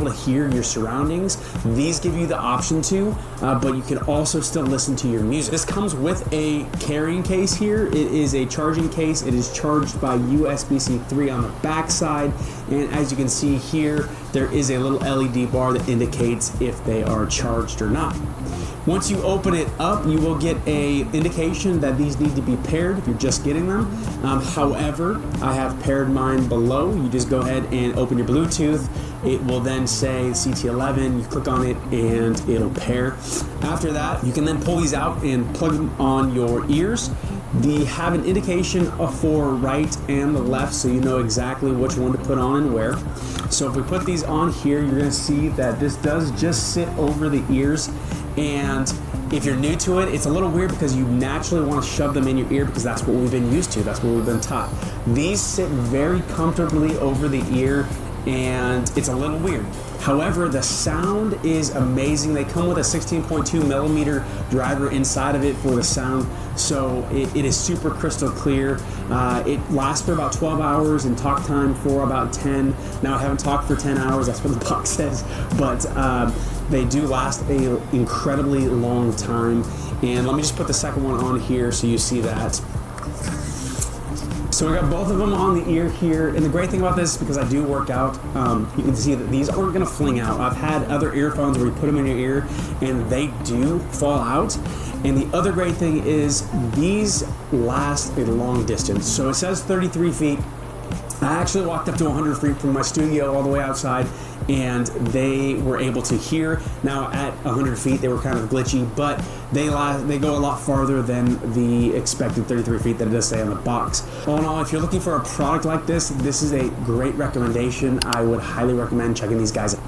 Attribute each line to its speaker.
Speaker 1: to hear your surroundings. These give you the option to, but you can also still listen to your music. This comes with a carrying case here. It is a charging case. It is charged by USB-C 3 on the back side, and as you can see here, there is a little LED bar that indicates if they are charged or not. Once you open it up, you will get a indication that these need to be paired if you're just getting them. However, I have paired mine below. You just go ahead and open your Bluetooth. It will then say CT11, you click on it and it'll pair. After that, you can then pull these out and plug them on your ears. They have an indication for right and the left, so you know exactly which one to put on and where. So if we put these on here, you're gonna see that this does just sit over the ears. And if you're new to it, it's a little weird because you naturally want to shove them in your ear because that's what we've been used to, that's what we've been taught. These sit very comfortably over the ear, and it's a little weird. However, the sound is amazing. They come with a 16.2 millimeter driver inside of it for the sound, so it is super crystal clear. It lasts for about 12 hours and talk time for about 10. Now, I haven't talked for 10 hours, that's what the box says, but they do last an incredibly long time. And let me just put the second one on here so you see that. So we got both of them on the ear here, and the great thing about this, because I do work out, you can see that these aren't going to fling out. I've had other earphones where you put them in your ear and they do fall out. And the other great thing is these last a long distance. So it says 33 feet. I actually walked up to 100 feet from my studio all the way outside, and they were able to hear. Now at 100 feet they were kind of glitchy, but they go a lot farther than the expected 33 feet that it does say on the box. All in all, if you're looking for a product like this, this is a great recommendation. I would highly recommend checking these guys out.